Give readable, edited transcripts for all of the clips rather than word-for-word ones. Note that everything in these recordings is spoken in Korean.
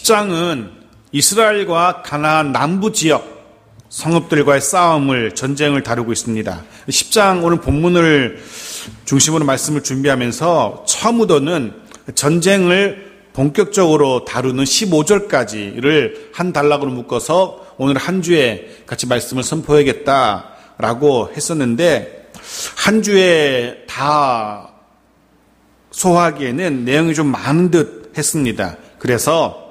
10장은 이스라엘과 가나안 남부 지역 성읍들과의 전쟁을 다루고 있습니다. 10장 오늘 본문을 중심으로 말씀을 준비하면서 처음으로는 전쟁을 본격적으로 다루는 15절까지를 한 단락으로 묶어서 오늘 한 주에 같이 말씀을 선포하겠다라고 했었는데, 한 주에 다 소화하기에는 내용이 좀 많은 듯 했습니다. 그래서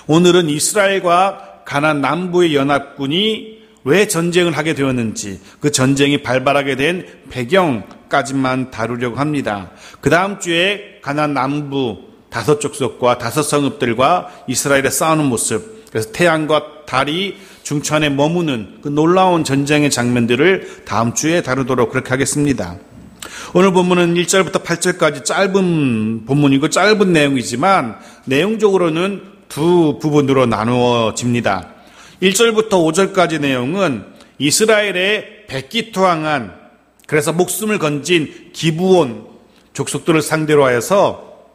오늘은 이스라엘과 가나안 남부의 연합군이 왜 전쟁을 하게 되었는지, 그 전쟁이 발발하게 된 배경까지만 다루려고 합니다. 그 다음 주에 가나안 남부 5족속과 5성읍들과 이스라엘의 싸우는 모습, 그래서 태양과 달이 중천에 머무는 그 놀라운 전쟁의 장면들을 다음 주에 다루도록 그렇게 하겠습니다. 오늘 본문은 1절부터 8절까지 짧은 본문이고 짧은 내용이지만 내용적으로는 두 부분으로 나누어집니다. 1절부터 5절까지 내용은 이스라엘의 백기투항한, 그래서 목숨을 건진 기브온 족속들을 상대로 하여서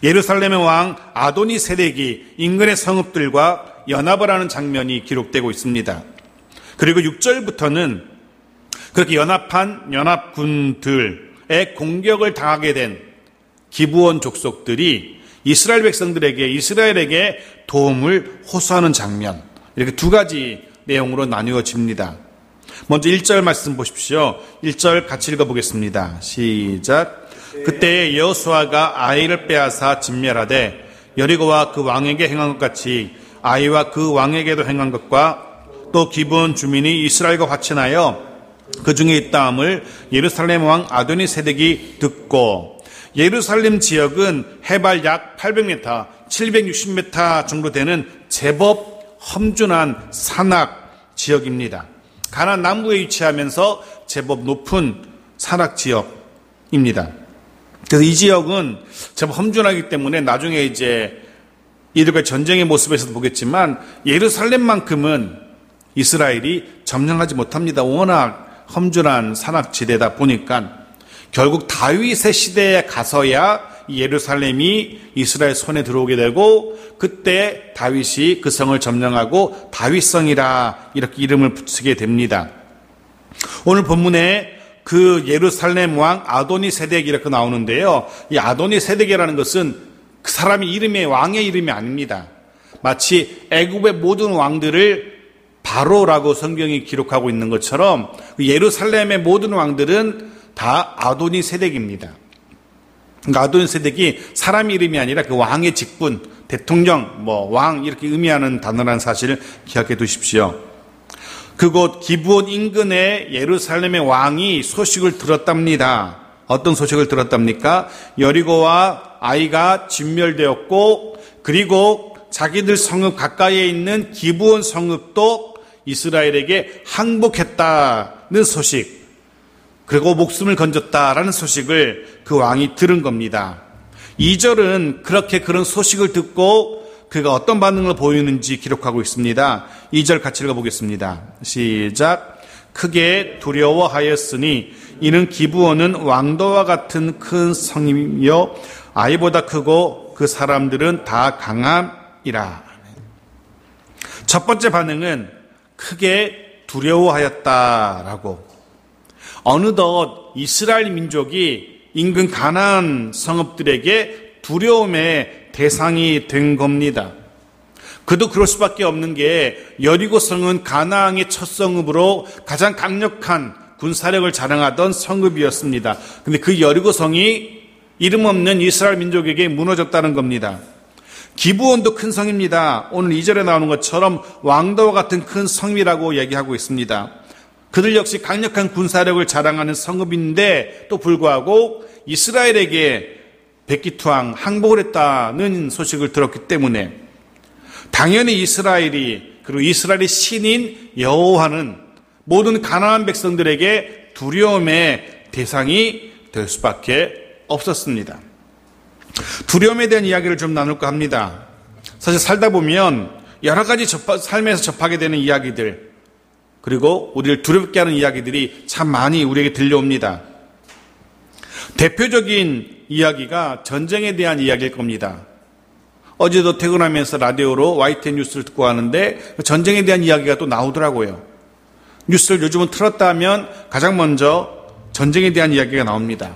예루살렘의 왕 아도니 세덱이 인근의 성읍들과 연합을 하는 장면이 기록되고 있습니다. 그리고 6절부터는 그렇게 연합한 연합군들의 공격을 당하게 된 기브온 족속들이 이스라엘에게 도움을 호소하는 장면, 이렇게 두 가지 내용으로 나누어집니다. 먼저 1절 말씀 보십시오. 1절 같이 읽어보겠습니다. 시작. 그때 여호수아가 아이를 빼앗아 진멸하되 여리고와 그 왕에게 행한 것 같이 아이와 그 왕에게도 행한 것과 또 기브온 주민이 이스라엘과 화친하여 그 중에 있다함을 예루살렘 왕 아도니 세덱이 듣고, 예루살렘 지역은 해발 약 800m, 760m 정도 되는 제법 험준한 산악 지역입니다. 가나안 남부에 위치하면서 제법 높은 산악 지역입니다. 그래서 이 지역은 제법 험준하기 때문에 나중에 이제 이들과의 전쟁의 모습에서도 보겠지만 예루살렘만큼은 이스라엘이 점령하지 못합니다. 워낙 험준한 산악지대다 보니까 결국 다윗의 시대에 가서야 예루살렘이 이스라엘 손에 들어오게 되고, 그때 다윗이 그 성을 점령하고 다윗성이라 이렇게 이름을 붙이게 됩니다. 오늘 본문에 그 예루살렘 왕 아도니 세덱 이렇게 나오는데요, 이 아도니 세덱이라는 것은 그 사람의 이름이 왕의 이름이 아닙니다. 마치 애굽의 모든 왕들을 바로라고 성경이 기록하고 있는 것처럼 예루살렘의 모든 왕들은 다 아도니 세덱입니다. 그러니까 아도니 세덱이 사람 이름이 아니라 그 왕의 직분, 대통령, 왕 이렇게 의미하는 단어라는 사실을 기억해 두십시오. 그곳 기브온 인근의 예루살렘의 왕이 소식을 들었답니다. 어떤 소식을 들었답니까? 여리고와 아이가 진멸되었고, 그리고 자기들 성읍 가까이에 있는 기브온 성읍도 이스라엘에게 항복했다는 소식, 그리고 목숨을 건졌다라는 소식을 그 왕이 들은 겁니다. 2절은 그런 소식을 듣고 그가 어떤 반응을 보이는지 기록하고 있습니다. 2절 같이 읽어보겠습니다. 시작. 크게 두려워하였으니 이는 기브온은 왕도와 같은 큰 성이며 아이보다 크고 그 사람들은 다 강함이라. 첫 번째 반응은 크게 두려워하였다라고. 어느덧 이스라엘 민족이 인근 가나안 성읍들에게 두려움의 대상이 된 겁니다. 그도 그럴 수밖에 없는 게 여리고 성은 가나안의 첫 성읍으로 가장 강력한 군사력을 자랑하던 성읍이었습니다. 근데 그 여리고 성이 이름 없는 이스라엘 민족에게 무너졌다는 겁니다. 기브온도 큰 성입니다. 오늘 2절에 나오는 것처럼 왕도와 같은 큰 성이라고 얘기하고 있습니다. 그들 역시 강력한 군사력을 자랑하는 성읍인데 또 불구하고 이스라엘에게 백기투항 항복을 했다는 소식을 들었기 때문에 당연히 이스라엘이, 그리고 이스라엘의 신인 여호와는 모든 가나안 백성들에게 두려움의 대상이 될 수밖에 없었습니다. 두려움에 대한 이야기를 좀 나눌까 합니다. 사실 살다 보면 여러 가지 삶에서 접하게 되는 이야기들, 그리고 우리를 두렵게 하는 이야기들이 참 많이 우리에게 들려옵니다. 대표적인 이야기가 전쟁에 대한 이야기일 겁니다. 어제도 퇴근하면서 라디오로 YTN 뉴스를 듣고 하는데 전쟁에 대한 이야기가 또 나오더라고요. 뉴스를 요즘은 틀었다 하면 가장 먼저 전쟁에 대한 이야기가 나옵니다.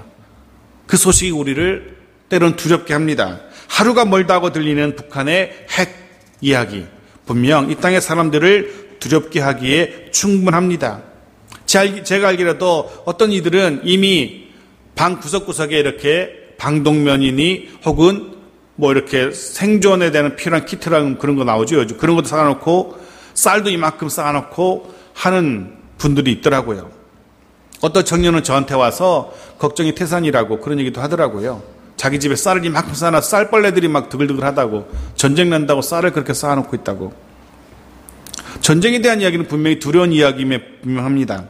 그 소식이 우리를 때론 두렵게 합니다. 하루가 멀다고 들리는 북한의 핵 이야기, 분명 이 땅의 사람들을 두렵게 하기에 충분합니다. 제가 알기라도 어떤 이들은 이미 방 구석구석에 이렇게 방독면이니 혹은 뭐 이렇게 생존에 대한 필요한 키트라는 그런 거 나오죠. 그런 것도 쌓아놓고 쌀도 이만큼 쌓아놓고 하는 분들이 있더라고요. 어떤 청년은 저한테 와서 걱정이 태산이라고 그런 얘기도 하더라고요. 자기 집에 쌀을 이만큼 쌓아놔 쌀벌레들이 막 드글드글 하다고, 전쟁 난다고 쌀을 그렇게 쌓아놓고 있다고. 전쟁에 대한 이야기는 분명히 두려운 이야기임에 분명합니다.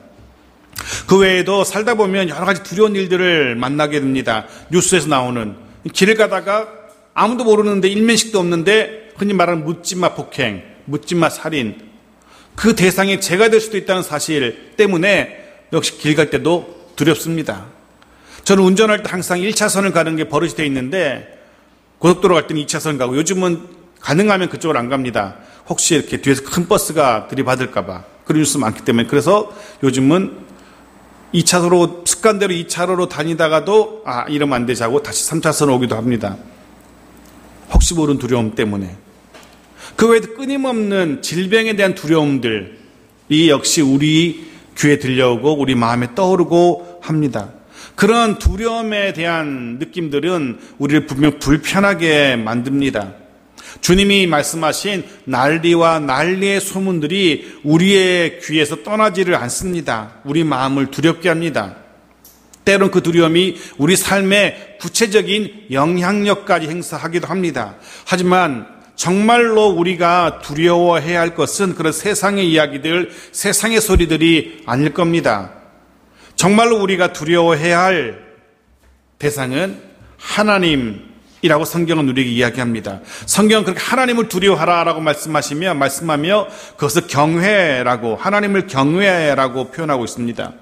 그 외에도 살다 보면 여러 가지 두려운 일들을 만나게 됩니다. 뉴스에서 나오는, 길을 가다가 아무도 모르는데 일면식도 없는데 흔히 말하는 묻지마 폭행, 묻지마 살인, 그 대상이 제가 될 수도 있다는 사실 때문에 역시 길 갈 때도 두렵습니다. 저는 운전할 때 항상 1차선을 가는 게 버릇이 되어 있는데 고속도로 갈 때는 2차선 가고, 요즘은 가능하면 그쪽으로 안 갑니다. 혹시 이렇게 뒤에서 큰 버스가 들이받을까 봐. 그런 뉴스 많기 때문에. 그래서 요즘은 2차로로 습관대로 2차로로 다니다가도 이러면 안 되지 하고 다시 3차선 오기도 합니다. 혹시 모르는 두려움 때문에. 그 외에도 끊임없는 질병에 대한 두려움들이 역시 우리 귀에 들려오고 우리 마음에 떠오르고 합니다. 그런 두려움에 대한 느낌들은 우리를 분명 불편하게 만듭니다. 주님이 말씀하신 난리와 난리의 소문들이 우리의 귀에서 떠나지를 않습니다. 우리 마음을 두렵게 합니다. 때론 그 두려움이 우리 삶에 구체적인 영향력까지 행사하기도 합니다. 하지만 정말로 우리가 두려워해야 할 것은 그런 세상의 이야기들, 세상의 소리들이 아닐 겁니다. 정말로 우리가 두려워해야 할 대상은 하나님이라고 성경은 우리에게 이야기합니다. 성경은 그렇게 하나님을 두려워하라라고 말씀하며 그것을 경외라고, 하나님을 경외라고 표현하고 있습니다.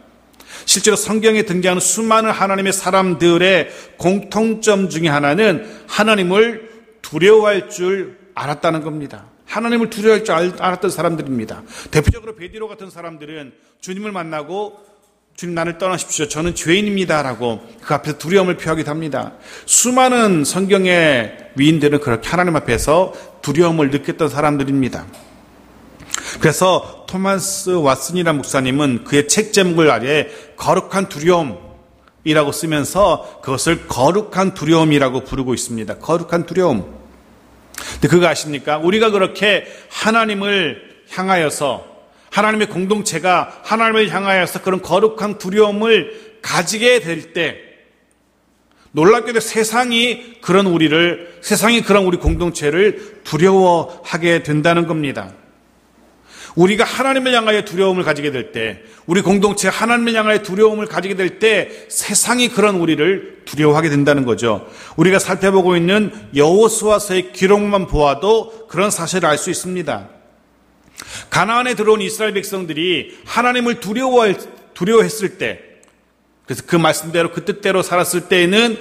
실제로 성경에 등장하는 수많은 하나님의 사람들의 공통점 중에 하나는 하나님을 두려워할 줄 알았다는 겁니다. 하나님을 두려워할 줄 알았던 사람들입니다. 대표적으로 베드로 같은 사람들은 주님을 만나고 주님 나를 떠나십시오. 저는 죄인입니다. 라고 그 앞에서 두려움을 표하기도 합니다. 수많은 성경의 위인들은 그렇게 하나님 앞에서 두려움을 느꼈던 사람들입니다. 그래서 토마스 왓슨이라는 목사님은 그의 책 제목을 아예 거룩한 두려움이라고 쓰면서 그것을 거룩한 두려움이라고 부르고 있습니다. 거룩한 두려움. 근데 그거 아십니까? 우리가 그렇게 하나님을 향하여서, 하나님의 공동체가 하나님을 향하여서 그런 거룩한 두려움을 가지게 될 때, 놀랍게도 세상이 그런 우리 공동체를 두려워하게 된다는 겁니다. 우리가 하나님을 향하여 두려움을 가지게 될 때, 우리 공동체 하나님을 향하여 두려움을 가지게 될 때 세상이 그런 우리를 두려워하게 된다는 거죠. 우리가 살펴보고 있는 여호수아서의 기록만 보아도 그런 사실을 알 수 있습니다. 가나안에 들어온 이스라엘 백성들이 하나님을 두려워했을 때, 그래서 그 말씀대로 그 뜻대로 살았을 때에는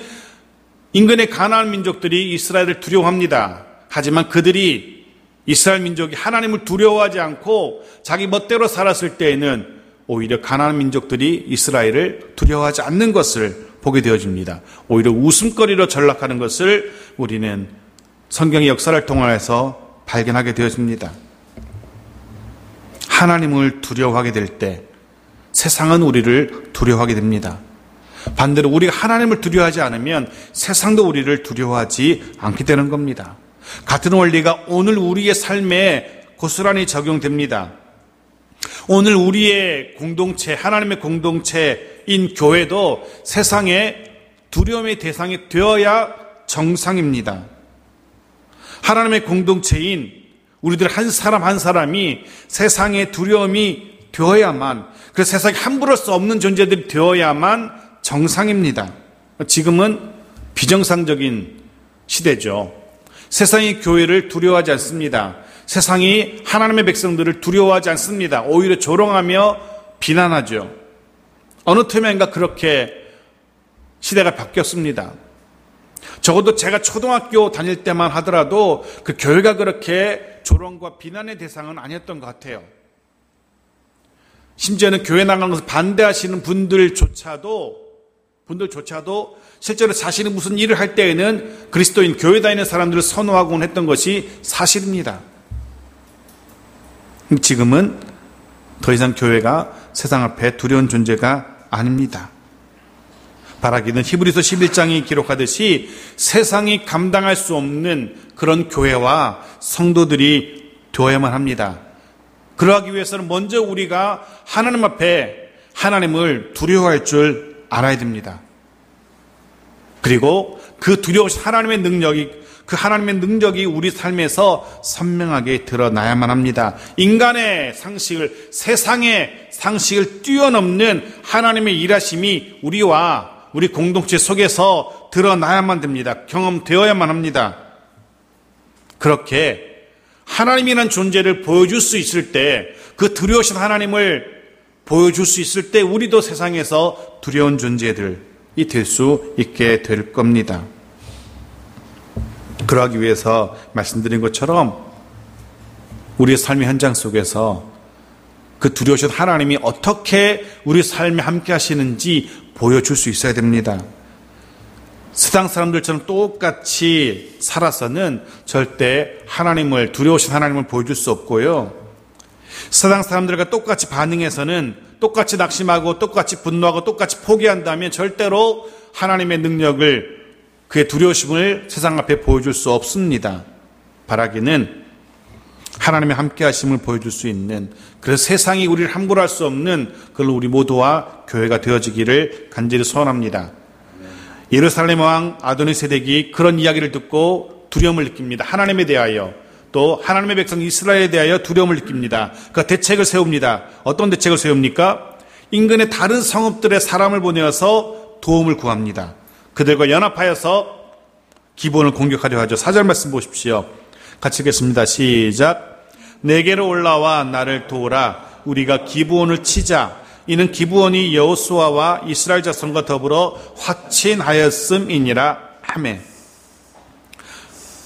인근의 가나안 민족들이 이스라엘을 두려워합니다. 하지만 그들이 이스라엘 민족이 하나님을 두려워하지 않고 자기 멋대로 살았을 때에는 오히려 가나안 민족들이 이스라엘을 두려워하지 않는 것을 보게 되어집니다. 오히려 웃음거리로 전락하는 것을 우리는 성경의 역사를 통해서 발견하게 되어집니다. 하나님을 두려워하게 될 때 세상은 우리를 두려워하게 됩니다. 반대로 우리가 하나님을 두려워하지 않으면 세상도 우리를 두려워하지 않게 되는 겁니다. 같은 원리가 오늘 우리의 삶에 고스란히 적용됩니다. 오늘 우리의 공동체, 하나님의 공동체인 교회도 세상의 두려움의 대상이 되어야 정상입니다. 하나님의 공동체인 우리들 한 사람 한 사람이 세상의 두려움이 되어야만, 그래서 세상에 함부로 수 없는 존재들이 되어야만 정상입니다. 지금은 비정상적인 시대죠. 세상이 교회를 두려워하지 않습니다. 세상이 하나님의 백성들을 두려워하지 않습니다. 오히려 조롱하며 비난하죠. 어느 틈엔가 그렇게 시대가 바뀌었습니다. 적어도 제가 초등학교 다닐 때만 하더라도 그 교회가 그렇게 조롱과 비난의 대상은 아니었던 것 같아요. 심지어는 교회 나가는 것을 반대하시는 분들조차도 실제로 자신이 무슨 일을 할 때에는 그리스도인, 교회 다니는 사람들을 선호하곤 했던 것이 사실입니다. 지금은 더 이상 교회가 세상 앞에 두려운 존재가 아닙니다. 바라기는 히브리서 11장이 기록하듯이 세상이 감당할 수 없는 그런 교회와 성도들이 되어야만 합니다. 그러하기 위해서는 먼저 우리가 하나님 앞에 하나님을 두려워할 줄 알아야 됩니다. 그리고 그 두려우신 하나님의 능력이 우리 삶에서 선명하게 드러나야만 합니다. 인간의 상식을, 세상의 상식을 뛰어넘는 하나님의 일하심이 우리와 우리 공동체 속에서 드러나야만 됩니다. 경험되어야만 합니다. 그렇게 하나님이라는 존재를 보여줄 수 있을 때, 그 두려우신 하나님을 보여줄 수 있을 때 우리도 세상에서 두려운 존재들이 될 수 있게 될 겁니다. 그러하기 위해서 말씀드린 것처럼 우리의 삶의 현장 속에서 그 두려우신 하나님이 어떻게 우리 삶에 함께 하시는지 보여줄 수 있어야 됩니다. 세상 사람들처럼 똑같이 살아서는 절대 하나님을, 두려우신 하나님을 보여줄 수 없고요. 세상 사람들과 똑같이 반응해서는, 똑같이 낙심하고 똑같이 분노하고 똑같이 포기한다면 절대로 하나님의 능력을, 그의 두려우심을 세상 앞에 보여줄 수 없습니다. 바라기는 하나님의 함께 하심을 보여줄 수 있는, 그래서 세상이 우리를 함부로 할 수 없는 그걸로 우리 모두와 교회가 되어지기를 간절히 소원합니다. 예루살렘 왕 아도니세덱이 그런 이야기를 듣고 두려움을 느낍니다. 하나님에 대하여, 또 하나님의 백성 이스라엘에 대하여 두려움을 느낍니다. 그 대책을 세웁니다. 어떤 대책을 세웁니까? 인근의 다른 성읍들의 사람을 보내어서 도움을 구합니다. 그들과 연합하여서 기브온을 공격하려 하죠. 4절 말씀 보십시오. 같이 읽겠습니다. 시작. 내게로 올라와 나를 도우라. 우리가 기브온을 치자. 이는 기브온이 여호수아와 이스라엘 자손과 더불어 화친하였음이니라. 아멘.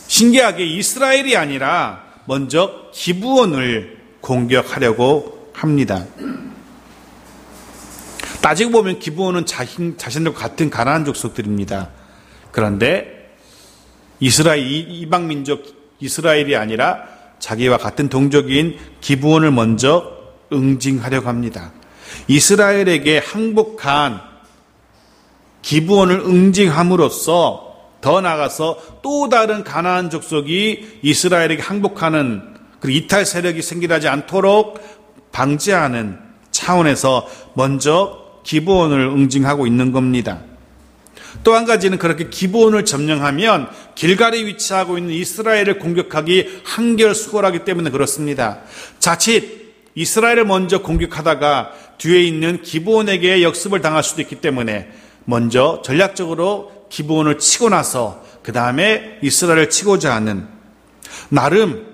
신기하게 이스라엘이 아니라 먼저 기브온을 공격하려고 합니다. 따지고 보면 기브온은 자신들과 같은 가나안 족속들입니다. 그런데 이방 민족 이스라엘이 아니라 자기와 같은 동족인 기브온을 먼저 응징하려고 합니다. 이스라엘에게 항복한 기브온을 응징함으로써 더 나아가서 또 다른 가나안 족속이 이스라엘에게 항복하는, 그리고 이탈 세력이 생기지 않도록 방지하는 차원에서 먼저 기브온을 응징하고 있는 겁니다. 또 한 가지는 그렇게 기브온을 점령하면 길갈에 위치하고 있는 이스라엘을 공격하기 한결 수월하기 때문에 그렇습니다. 자칫 이스라엘을 먼저 공격하다가 뒤에 있는 기브온에게 역습을 당할 수도 있기 때문에 먼저 전략적으로 기브온을 치고 나서 그 다음에 이스라엘을 치고자 하는, 나름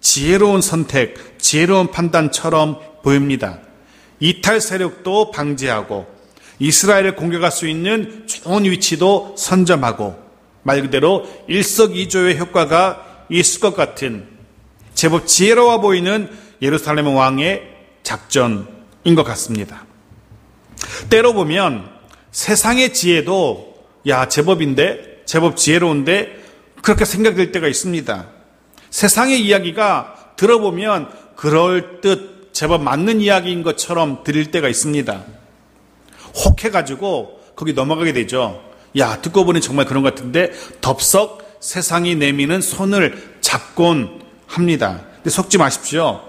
지혜로운 선택, 지혜로운 판단처럼 보입니다. 이탈 세력도 방지하고 이스라엘을 공격할 수 있는 좋은 위치도 선점하고, 말 그대로 일석이조의 효과가 있을 것 같은 제법 지혜로워 보이는 예루살렘 왕의 작전인 것 같습니다. 때로 보면 세상의 지혜도 제법 지혜로운데 그렇게 생각될 때가 있습니다. 세상의 이야기가 들어보면 그럴듯 제법 맞는 이야기인 것처럼 들릴 때가 있습니다. 혹해가지고 거기 넘어가게 되죠. 듣고 보니 정말 그런 것 같은데 덥석 세상이 내미는 손을 잡곤 합니다. 근데 속지 마십시오.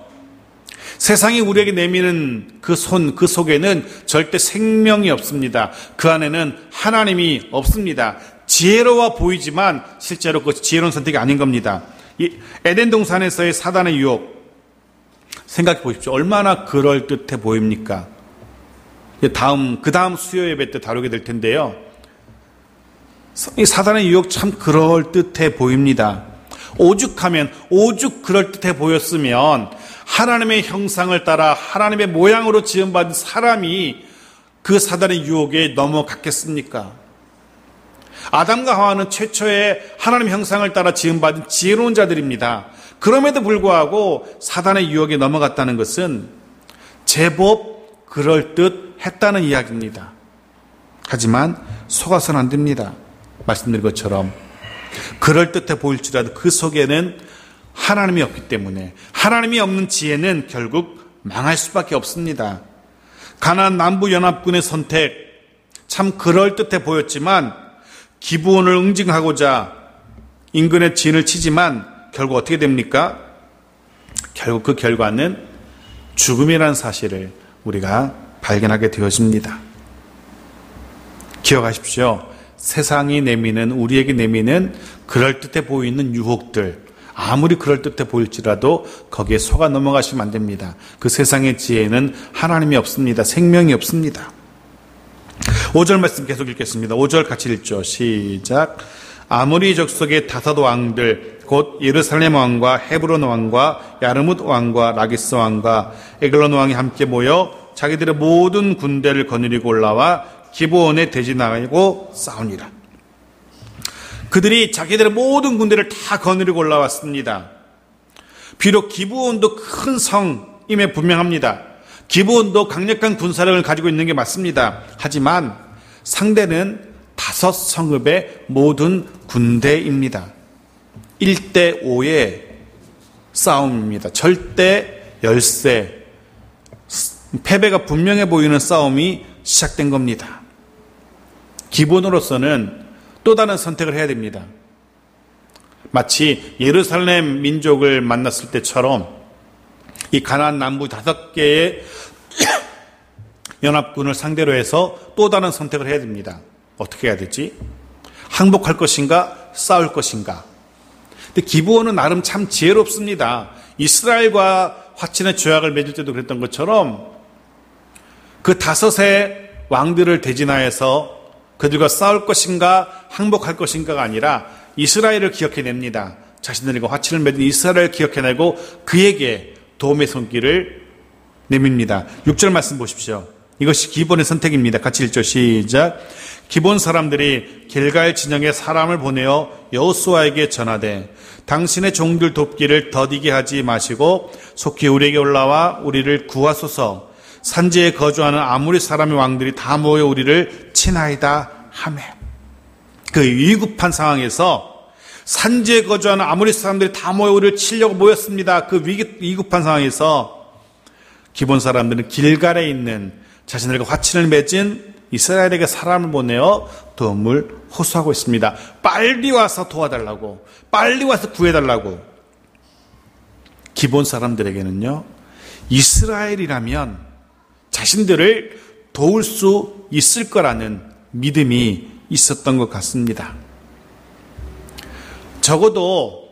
세상이 우리에게 내미는 그 손, 그 속에는 절대 생명이 없습니다. 그 안에는 하나님이 없습니다. 지혜로워 보이지만 실제로 그것이 지혜로운 선택이 아닌 겁니다. 이 에덴 동산에서의 사단의 유혹 생각해 보십시오. 얼마나 그럴듯해 보입니까? 그 다음 수요 예배 때 다루게 될 텐데요. 이 사단의 유혹 참 그럴듯해 보입니다. 오죽 그럴듯해 보였으면 하나님의 형상을 따라 하나님의 모양으로 지음받은 사람이 그 사단의 유혹에 넘어갔겠습니까? 아담과 하와는 최초의 하나님 형상을 따라 지음받은 지혜로운 자들입니다. 그럼에도 불구하고 사단의 유혹에 넘어갔다는 것은 제법 그럴듯했다는 이야기입니다. 하지만 속아서는 안 됩니다. 말씀드린 것처럼 그럴듯해 보일지라도 그 속에는 하나님이 없기 때문에 하나님이 없는 지혜는 결국 망할 수밖에 없습니다. 가나안 남부 연합군의 선택 참 그럴듯해 보였지만 기브온을 응징하고자 인근의 진을 치지만 결국 어떻게 됩니까? 결국 그 결과는 죽음이라는 사실을 우리가 발견하게 되어집니다. 기억하십시오. 세상이 내미는, 우리에게 내미는 그럴듯해 보이는 유혹들, 아무리 그럴듯해 보일지라도 거기에 속아 넘어가시면 안 됩니다. 그 세상의 지혜에는 하나님이 없습니다. 생명이 없습니다. 5절 말씀 계속 읽겠습니다. 5절 같이 읽죠. 시작. 아모리 족속의 다섯 왕들 곧 예루살렘 왕과 헤브론 왕과 야르뭇 왕과 라기스 왕과 에글론 왕이 함께 모여 자기들의 모든 군대를 거느리고 올라와 기브온에 대진하고 싸우니라. 그들이 자기들의 모든 군대를 다 거느리고 올라왔습니다. 비록 기브온도 큰 성임에 분명합니다. 기브온도 강력한 군사력을 가지고 있는 게 맞습니다. 하지만 상대는 5 성읍의 모든 군대입니다. 1대 5의 싸움입니다. 절대 열세, 패배가 분명해 보이는 싸움이 시작된 겁니다. 기브온으로서는 또 다른 선택을 해야 됩니다. 마치 예루살렘 민족을 만났을 때처럼 이 가나안 남부 5개의 연합군을 상대로 해서 또 다른 선택을 해야 됩니다. 어떻게 해야 되지? 항복할 것인가? 싸울 것인가? 근데 기브온은 나름 참 지혜롭습니다. 이스라엘과 화친의 조약을 맺을 때도 그랬던 것처럼 그 5의 왕들을 대진하여서 그들과 싸울 것인가 항복할 것인가가 아니라 이스라엘을 기억해냅니다. 자신들과 화친을 맺은 이스라엘을 기억해내고 그에게 도움의 손길을 내밉니다. 6절 말씀 보십시오. 이것이 기본의 선택입니다. 같이 읽죠. 시작. 기본 사람들이 길갈 진영에 사람을 보내어 여호수아에게 전하되 당신의 종들 돕기를 더디게 하지 마시고 속히 우리에게 올라와 우리를 구하소서. 산지에 거주하는 아무리 사람의 왕들이 다 모여 우리를 치나이다 하매. 그 위급한 상황에서 산지에 거주하는 아무리 사람들이 다 모여 우리를 치려고 모였습니다. 그 위급한 상황에서 기본 사람들은 길갈에 있는 자신들과 화친을 맺은 이스라엘에게 사람을 보내어 도움을 호소하고 있습니다. 빨리 와서 도와달라고, 빨리 와서 구해달라고. 기본 사람들에게는요, 이스라엘이라면 자신들을 도울 수 있을 거라는 믿음이 있었던 것 같습니다. 적어도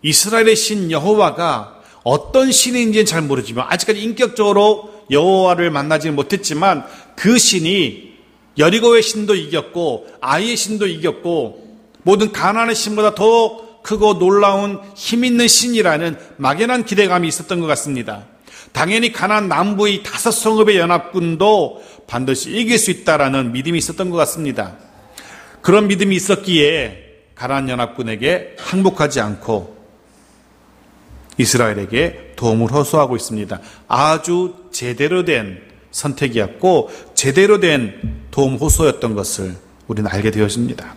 이스라엘의 신 여호와가 어떤 신인지는 잘 모르지만 아직까지 인격적으로 여호와를 만나지는 못했지만 그 신이 여리고의 신도 이겼고 아이의 신도 이겼고 모든 가나안의 신보다 더 크고 놀라운 힘있는 신이라는 막연한 기대감이 있었던 것 같습니다. 당연히 가나안 남부의 5 성읍의 연합군도 반드시 이길 수 있다라는 믿음이 있었던 것 같습니다. 그런 믿음이 있었기에 가나안 연합군에게 항복하지 않고 이스라엘에게 도움을 호소하고 있습니다. 아주 제대로 된 선택이었고 제대로 된 도움 호소였던 것을 우리는 알게 되어집니다.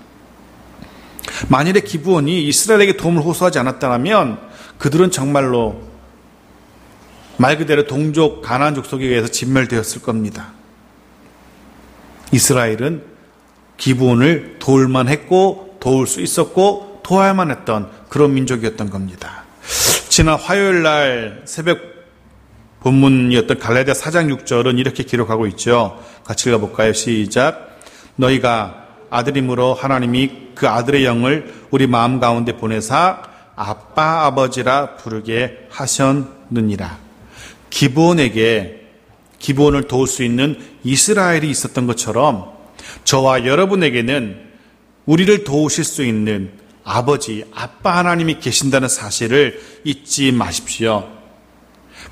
만일에 기브온이 이스라엘에게 도움을 호소하지 않았다면 그들은 정말로 말 그대로 동족 가나안 족속에 의해서 진멸되었을 겁니다. 이스라엘은 기브온을 도울만 했고 도울 수 있었고 도와야만 했던 그런 민족이었던 겁니다. 지난 화요일 날 새벽 본문이었던 갈라디아 4장 6절은 이렇게 기록하고 있죠. 같이 읽어볼까요? 시작. 너희가 아들임으로 하나님이 그 아들의 영을 우리 마음 가운데 보내사 아빠 아버지라 부르게 하셨느니라. 기브온을 도울 수 있는 이스라엘이 있었던 것처럼 저와 여러분에게는 우리를 도우실 수 있는 아버지, 아빠 하나님이 계신다는 사실을 잊지 마십시오.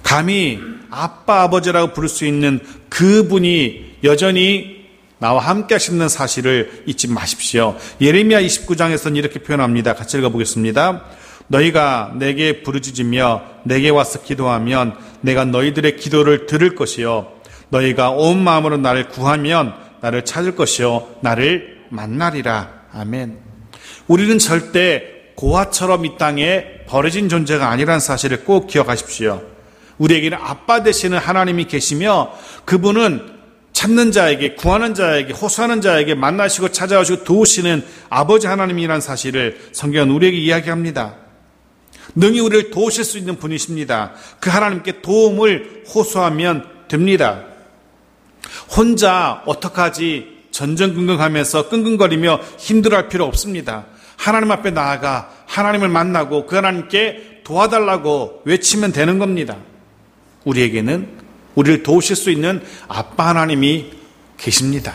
감히 아빠 아버지라고 부를 수 있는 그분이 여전히 나와 함께 하시는 사실을 잊지 마십시오. 예레미야 29장에서는 이렇게 표현합니다. 같이 읽어보겠습니다. 너희가 내게 부르짖으며 내게 와서 기도하면 내가 너희들의 기도를 들을 것이요 너희가 온 마음으로 나를 구하면 나를 찾을 것이요 나를 만나리라. 아멘. 우리는 절대 고아처럼 이 땅에 버려진 존재가 아니라는 사실을 꼭 기억하십시오. 우리에게는 아빠 되시는 하나님이 계시며 그분은 찾는 자에게, 구하는 자에게, 호소하는 자에게 만나시고 찾아오시고 도우시는 아버지 하나님이라는 사실을 성경은 우리에게 이야기합니다. 능히 우리를 도우실 수 있는 분이십니다. 그 하나님께 도움을 호소하면 됩니다. 혼자 어떡하지 전전긍긍하면서 끙끙거리며 힘들어할 필요 없습니다. 하나님 앞에 나아가 하나님을 만나고 그 하나님께 도와달라고 외치면 되는 겁니다. 우리에게는 우리를 도우실 수 있는 아빠 하나님이 계십니다.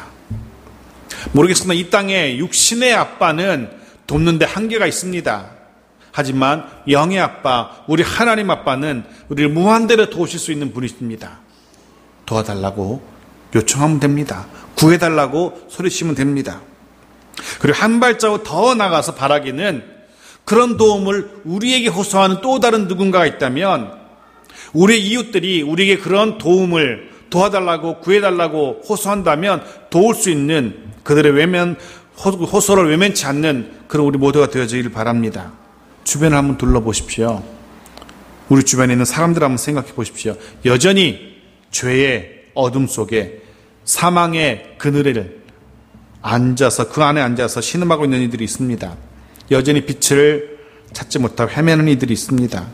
모르겠으나 이 땅에 육신의 아빠는 돕는 데 한계가 있습니다. 하지만 영의 아빠, 우리 하나님 아빠는 우리를 무한대로 도우실 수 있는 분이십니다. 도와달라고 요청하면 됩니다. 구해달라고 소리치면 됩니다. 그리고 한 발자국 더 나가서 바라기는 그런 도움을 우리에게 호소하는 또 다른 누군가가 있다면 우리 이웃들이 우리에게 그런 도움을 도와달라고 구해달라고 호소한다면 도울 수 있는 그들의 호소를 외면치 않는 그런 우리 모두가 되어지길 바랍니다. 주변을 한번 둘러보십시오. 우리 주변에 있는 사람들 한번 생각해 보십시오. 여전히 죄의 어둠 속에 사망의 그늘에 앉아서 그 안에 앉아서 신음하고 있는 이들이 있습니다. 여전히 빛을 찾지 못하고 헤매는 이들이 있습니다.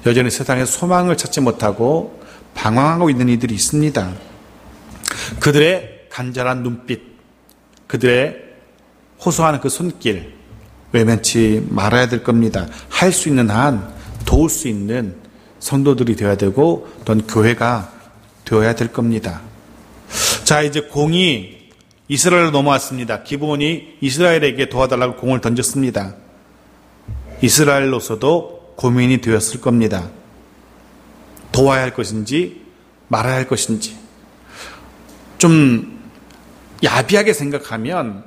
여전히 세상에 소망을 찾지 못하고 방황하고 있는 이들이 있습니다. 그들의 간절한 눈빛, 그들의 호소하는 그 손길 외면치 말아야 될 겁니다. 할 수 있는 한 도울 수 있는 성도들이 되어야 되고 또는 교회가 되어야 될 겁니다. 자, 이제 공이 이스라엘로 넘어왔습니다. 기브온이 이스라엘에게 도와달라고 공을 던졌습니다. 이스라엘로서도 고민이 되었을 겁니다. 도와야 할 것인지 말아야 할 것인지. 좀 야비하게 생각하면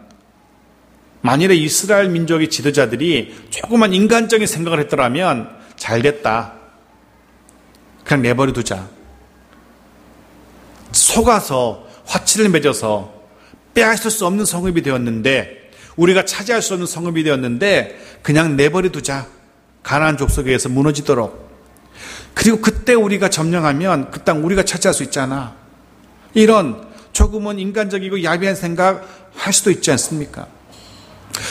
만일에 이스라엘 민족의 지도자들이 조그만 인간적인 생각을 했더라면 잘 됐다. 그냥 내버려 두자. 속아서 화치를 맺어서 빼앗을 수 없는 성읍이 되었는데 우리가 차지할 수 없는 성읍이 되었는데 그냥 내버려 두자. 가나안 족속에 의해서 무너지도록. 그리고 그때 우리가 점령하면 그 땅 우리가 차지할 수 있잖아. 이런 조금은 인간적이고 야비한 생각 할 수도 있지 않습니까?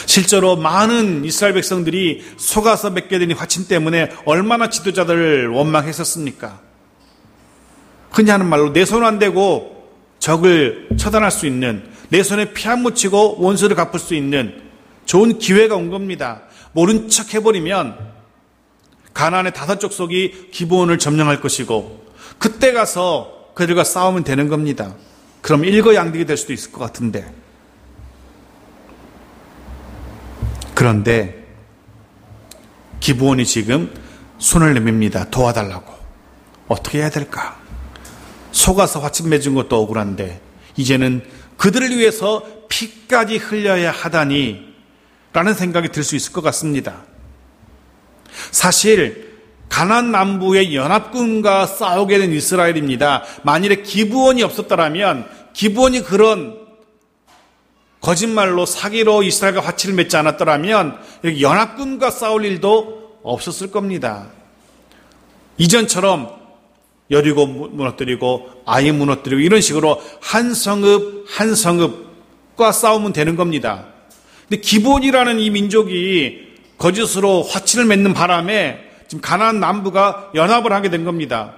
실제로 많은 이스라엘 백성들이 속아서 맺게 된 화친 때문에 얼마나 지도자들을 원망했었습니까? 흔히 하는 말로 내 손 안 대고 적을 처단할 수 있는, 내 손에 피 안 묻히고 원수를 갚을 수 있는 좋은 기회가 온 겁니다. 모른 척 해버리면 가나안의 5족속이 기브온을 점령할 것이고 그때 가서 그들과 싸우면 되는 겁니다. 그럼 일거양득이 될 수도 있을 것 같은데. 그런데 기브온이 지금 손을 내밉니다. 도와달라고. 어떻게 해야 될까? 속아서 화침 맺은 것도 억울한데 이제는 그들을 위해서 피까지 흘려야 하다니 라는 생각이 들 수 있을 것 같습니다. 사실 가나안 남부의 연합군과 싸우게 된 이스라엘입니다. 만일에 기브온이 없었더라면, 기브온이 그런 거짓말로 사기로 이스라엘과 화치를 맺지 않았더라면 여기 연합군과 싸울 일도 없었을 겁니다. 이전처럼 여리고 무너뜨리고 아이 무너뜨리고 이런 식으로 한 성읍 한 성읍과 싸우면 되는 겁니다. 근데 기브온이라는 이 민족이 거짓으로 화치를 맺는 바람에 지금 가나안 남부가 연합을 하게 된 겁니다.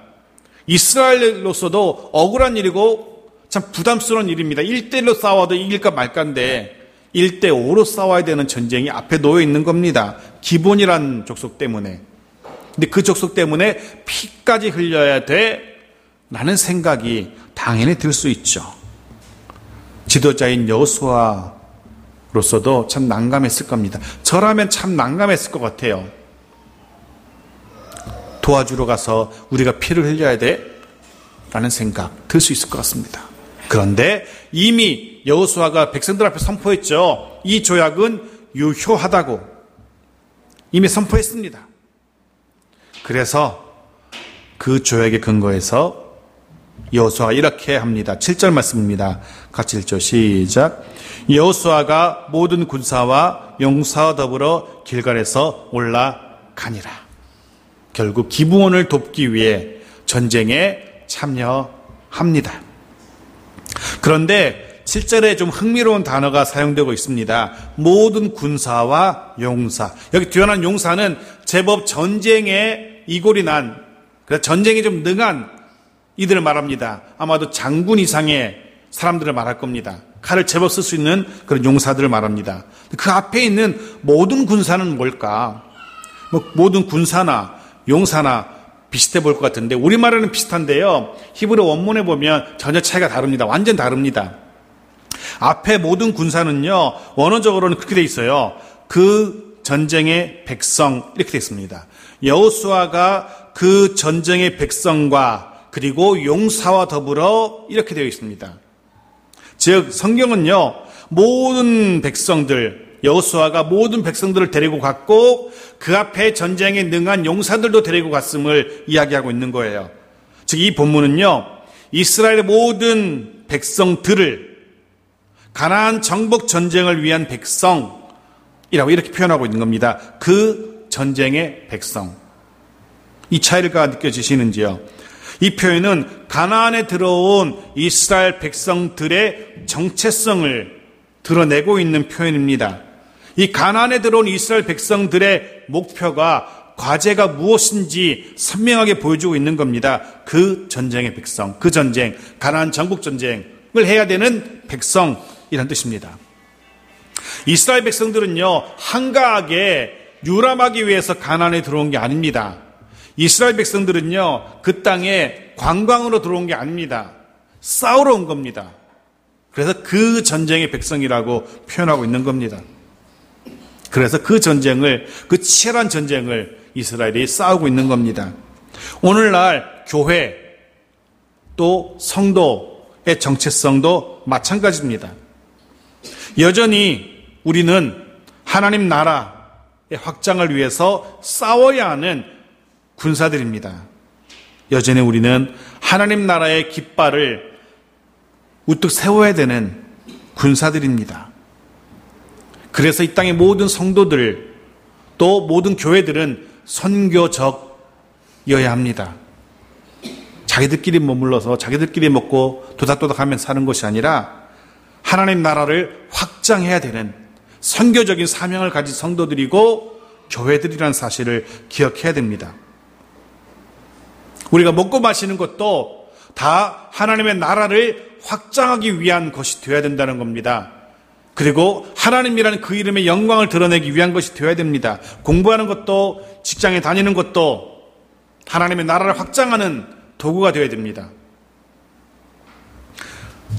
이스라엘로서도 억울한 일이고 참 부담스러운 일입니다. 1대1로 싸워도 이길까 말까인데 1대5로 싸워야 되는 전쟁이 앞에 놓여 있는 겁니다. 기브온이란 족속 때문에. 근데 그 족속 때문에 피까지 흘려야 돼 라는 생각이 당연히 들 수 있죠. 지도자인 여호수아로서도 참 난감했을 겁니다. 저라면 참 난감했을 것 같아요. 도와주러 가서 우리가 피를 흘려야 돼? 라는 생각 들 수 있을 것 같습니다. 그런데 이미 여호수아가 백성들 앞에 선포했죠. 이 조약은 유효하다고 이미 선포했습니다. 그래서 그 조약에 근거해서 여호수아가 이렇게 합니다. 7절 말씀입니다. 같이 읽죠. 시작. 여호수아가 모든 군사와 용사와 더불어 길갈에서 올라가니라. 결국 기브온을 돕기 위해 전쟁에 참여합니다. 그런데 7절에 좀 흥미로운 단어가 사용되고 있습니다. 모든 군사와 용사. 여기 뛰어난 용사는 제법 전쟁에 이골이 난, 그래서 전쟁에 좀 능한 이들을 말합니다. 아마도 장군 이상의 사람들을 말할 겁니다. 칼을 제법 쓸 수 있는 그런 용사들을 말합니다. 그 앞에 있는 모든 군사는 뭘까? 모든 군사나 용사나 비슷해 보일 것 같은데 우리말에는 비슷한데요. 히브리 원문에 보면 전혀 차이가 다릅니다. 완전 다릅니다. 앞에 모든 군사는요. 원어적으로는 그렇게 돼 있어요. 그 전쟁의 백성 이렇게 돼 있습니다. 여호수아가 그 전쟁의 백성과 그리고 용사와 더불어 이렇게 되어 있습니다. 즉 성경은요. 모든 백성들 여호수아가 모든 백성들을 데리고 갔고 그 앞에 전쟁에 능한 용사들도 데리고 갔음을 이야기하고 있는 거예요. 즉 이 본문은요. 이스라엘의 모든 백성들을 가나안 정복 전쟁을 위한 백성이라고 이렇게 표현하고 있는 겁니다. 그 전쟁의 백성. 이 차이가 느껴지시는지요? 이 표현은 가나안에 들어온 이스라엘 백성들의 정체성을 드러내고 있는 표현입니다. 이 가나안에 들어온 이스라엘 백성들의 목표가 과제가 무엇인지 선명하게 보여주고 있는 겁니다. 그 전쟁의 백성, 그 전쟁, 가나안 정복 전쟁을 해야 되는 백성이란 뜻입니다. 이스라엘 백성들은요, 한가하게 유람하기 위해서 가나안에 들어온 게 아닙니다. 이스라엘 백성들은요, 그 땅에 관광으로 들어온 게 아닙니다. 싸우러 온 겁니다. 그래서 그 전쟁의 백성이라고 표현하고 있는 겁니다. 그래서 그 전쟁을, 그 치열한 전쟁을 이스라엘이 싸우고 있는 겁니다. 오늘날 교회 또 성도의 정체성도 마찬가지입니다. 여전히 우리는 하나님 나라의 확장을 위해서 싸워야 하는 군사들입니다. 여전히 우리는 하나님 나라의 깃발을 우뚝 세워야 되는 군사들입니다. 그래서 이 땅의 모든 성도들 또 모든 교회들은 선교적이어야 합니다. 자기들끼리 머물러서 자기들끼리 먹고 도닥도닥하면서 사는 것이 아니라 하나님 나라를 확장해야 되는 선교적인 사명을 가진 성도들이고 교회들이라는 사실을 기억해야 됩니다. 우리가 먹고 마시는 것도 다 하나님의 나라를 확장하기 위한 것이 되어야 된다는 겁니다. 그리고 하나님이라는 그 이름의 영광을 드러내기 위한 것이 되어야 됩니다. 공부하는 것도 직장에 다니는 것도 하나님의 나라를 확장하는 도구가 되어야 됩니다.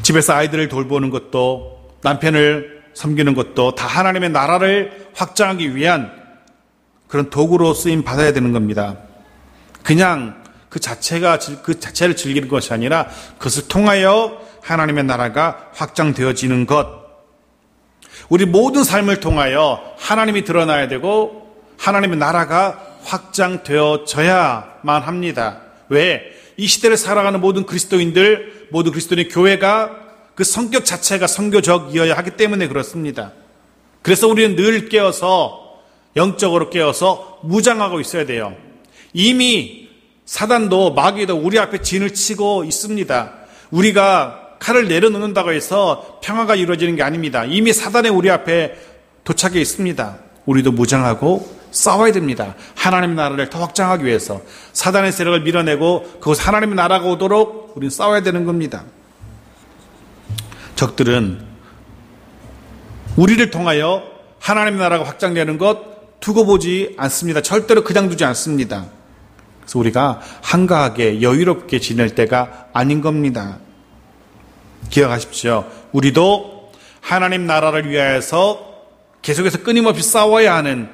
집에서 아이들을 돌보는 것도 남편을 섬기는 것도 다 하나님의 나라를 확장하기 위한 그런 도구로 쓰임 받아야 되는 겁니다. 그냥 그 자체를 즐기는 것이 아니라 그것을 통하여 하나님의 나라가 확장되어지는 것. 우리 모든 삶을 통하여 하나님이 드러나야 되고 하나님의 나라가 확장되어져야만 합니다. 왜? 이 시대를 살아가는 모든 그리스도인들, 모든 그리스도인의 교회가 그 성격 자체가 선교적이어야 하기 때문에 그렇습니다. 그래서 우리는 늘 깨어서 영적으로 깨어서 무장하고 있어야 돼요. 이미 사단도 마귀도 우리 앞에 진을 치고 있습니다. 우리가 칼을 내려놓는다고 해서 평화가 이루어지는 게 아닙니다. 이미 사단이 우리 앞에 도착해 있습니다. 우리도 무장하고 싸워야 됩니다. 하나님의 나라를 더 확장하기 위해서 사단의 세력을 밀어내고 그곳 하나님의 나라가 오도록 우리는 싸워야 되는 겁니다. 적들은 우리를 통하여 하나님의 나라가 확장되는 것 두고 보지 않습니다. 절대로 그냥 두지 않습니다. 그래서 우리가 한가하게 여유롭게 지낼 때가 아닌 겁니다. 기억하십시오. 우리도 하나님 나라를 위하여서 계속해서 끊임없이 싸워야 하는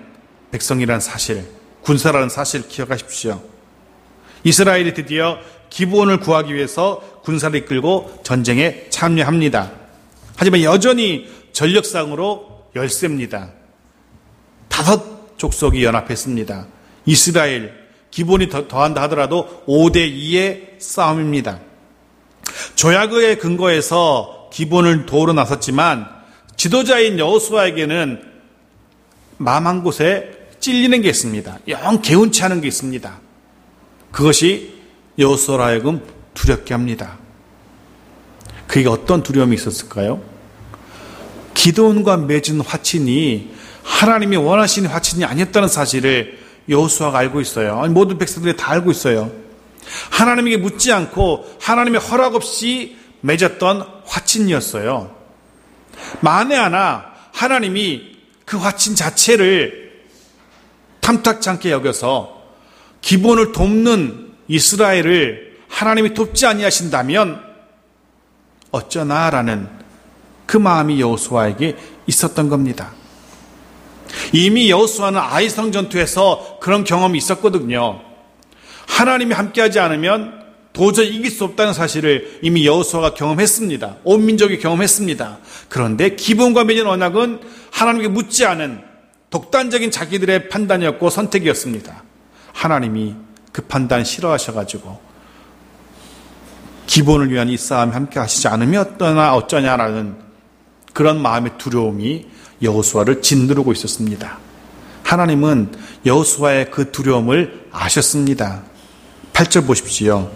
백성이라는 사실, 군사라는 사실 기억하십시오. 이스라엘이 드디어 기브온을 구하기 위해서 군사를 이끌고 전쟁에 참여합니다. 하지만 여전히 전력상으로 열세입니다. 5 족속이 연합했습니다. 이스라엘, 기브온이 더한다 하더라도 5대2의 싸움입니다. 조약의 근거에서 기브온을 도우러 나섰지만 지도자인 여호수아에게는 마음 한 곳에 찔리는 게 있습니다. 영 개운치 않은 게 있습니다. 그것이 여호수아로 하여금 두렵게 합니다. 그게 어떤 두려움이 있었을까요? 기드온과 맺은 화친이 하나님이 원하시는 화친이 아니었다는 사실을 여호수아가 알고 있어요. 모든 백성들이 다 알고 있어요. 하나님에게 묻지 않고 하나님의 허락 없이 맺었던 화친이었어요. 만에 하나 하나님이 그 화친 자체를 탐탁지 않게 여겨서 기브온을 돕는 이스라엘을 하나님이 돕지 아니하신다면 어쩌나라는 그 마음이 여호수아에게 있었던 겁니다. 이미 여호수아는 아이성 전투에서 그런 경험이 있었거든요. 하나님이 함께하지 않으면 도저히 이길 수 없다는 사실을 이미 여호수아가 경험했습니다. 온 민족이 경험했습니다. 그런데 기브온과 맺은 언약은 하나님께 묻지 않은 독단적인 자기들의 판단이었고 선택이었습니다. 하나님이 그 판단 싫어하셔가지고 기브온을 위한 이 싸움에 함께 하시지 않으면 어쩌냐라는 그런 마음의 두려움이 여호수아를 짓누르고 있었습니다. 하나님은 여호수아의 그 두려움을 아셨습니다. 8절 보십시오.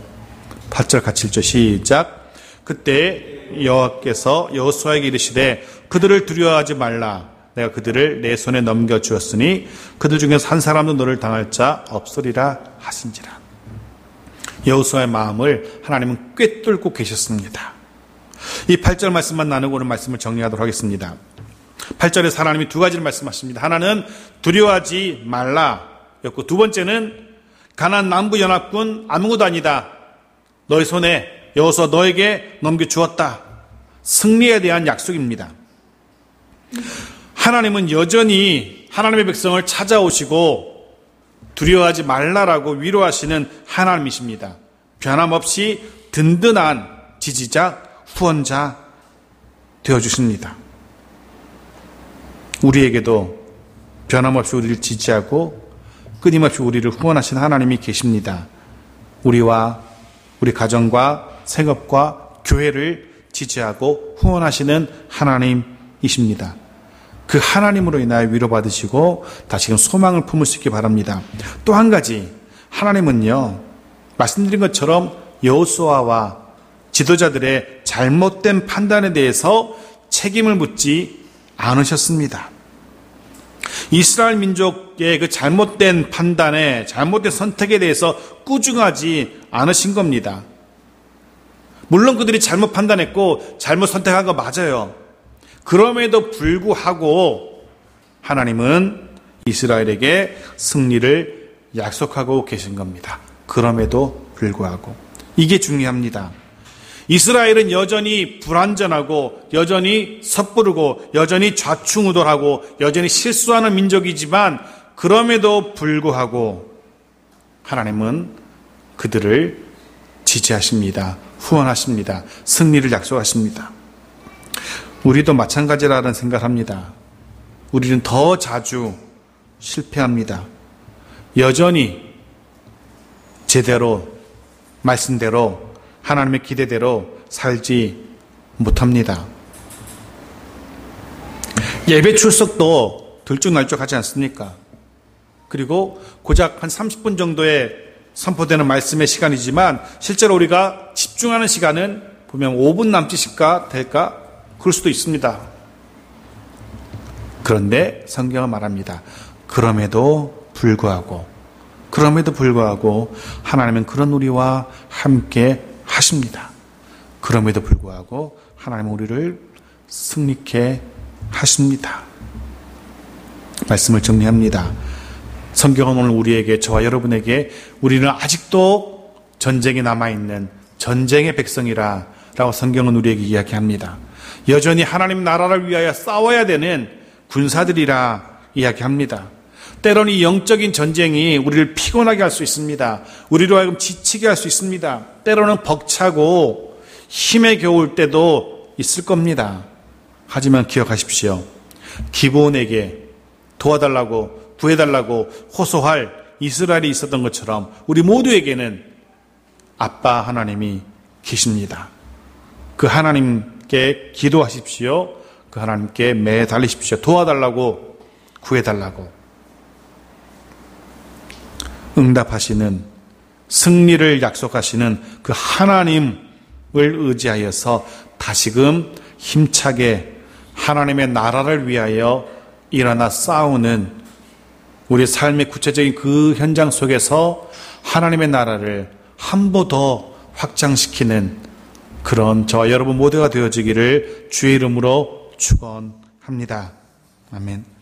8절 같이 읽죠. 시작. 그때 여호와께서 여호수아에게 이르시되 그들을 두려워하지 말라. 내가 그들을 내 손에 넘겨주었으니 그들 중에서 한 사람도 너를 당할 자 없으리라 하신지라. 여호수아의 마음을 하나님은 꿰뚫고 계셨습니다. 이 8절 말씀만 나누고 오늘 말씀을 정리하도록 하겠습니다. 8절에서 하나님이 2가지를 말씀하십니다. 하나는 두려워하지 말라 였고, 두 번째는 가나안 남부 연합군 아무것도 아니다. 너의 손에 여호수아 너에게 넘겨주었다. 승리에 대한 약속입니다. 하나님은 여전히 하나님의 백성을 찾아오시고 두려워하지 말라라고 위로하시는 하나님이십니다. 변함없이 든든한 지지자, 후원자 되어주십니다. 우리에게도 변함없이 우리를 지지하고 끊임없이 우리를 후원하시는 하나님이 계십니다. 우리와 우리 가정과 생업과 교회를 지지하고 후원하시는 하나님이십니다. 그 하나님으로 인하여 위로받으시고 다시금 소망을 품을 수 있기 바랍니다. 또 한 가지, 하나님은요, 말씀드린 것처럼 여호수아와 지도자들의 잘못된 판단에 대해서 책임을 묻지 않으셨습니다. 이스라엘 민족의 그 잘못된 판단에, 잘못된 선택에 대해서 꾸중하지 않으신 겁니다. 물론 그들이 잘못 판단했고 잘못 선택한 거 맞아요. 그럼에도 불구하고 하나님은 이스라엘에게 승리를 약속하고 계신 겁니다. 그럼에도 불구하고. 이게 중요합니다. 이스라엘은 여전히 불완전하고 여전히 섣부르고 여전히 좌충우돌하고 여전히 실수하는 민족이지만 그럼에도 불구하고 하나님은 그들을 지지하십니다. 후원하십니다. 승리를 약속하십니다. 우리도 마찬가지라는 생각을 합니다. 우리는 더 자주 실패합니다. 여전히 제대로, 말씀대로, 하나님의 기대대로 살지 못합니다. 예배 출석도 들쭉날쭉하지 않습니까? 그리고 고작 한 30분 정도의 선포되는 말씀의 시간이지만 실제로 우리가 집중하는 시간은 보면 5분 남짓일까 될까? 그럴 수도 있습니다. 그런데 성경은 말합니다. 그럼에도 불구하고 하나님은 그런 우리와 함께 하십니다. 그럼에도 불구하고 하나님은 우리를 승리케 하십니다. 말씀을 정리합니다. 성경은 오늘 우리에게, 저와 여러분에게 우리는 아직도 전쟁에 남아있는 전쟁의 백성이라 라고 성경은 우리에게 이야기합니다. 여전히 하나님 나라를 위하여 싸워야 되는 군사들이라 이야기합니다. 때로는 이 영적인 전쟁이 우리를 피곤하게 할 수 있습니다. 우리로 하여금 지치게 할 수 있습니다. 때로는 벅차고 힘에 겨울 때도 있을 겁니다. 하지만 기억하십시오. 기브온에게 도와달라고 구해달라고 호소할 이스라엘이 있었던 것처럼 우리 모두에게는 아빠 하나님이 계십니다. 그 하나님께 기도하십시오. 그 하나님께 매달리십시오. 도와달라고 구해달라고. 응답하시는, 승리를 약속하시는 그 하나님을 의지하여서 다시금 힘차게 하나님의 나라를 위하여 일어나 싸우는 우리 삶의 구체적인 그 현장 속에서 하나님의 나라를 한 번 더 확장시키는 그런 저와 여러분 모두가 되어지기를 주의 이름으로 축원합니다. 아멘.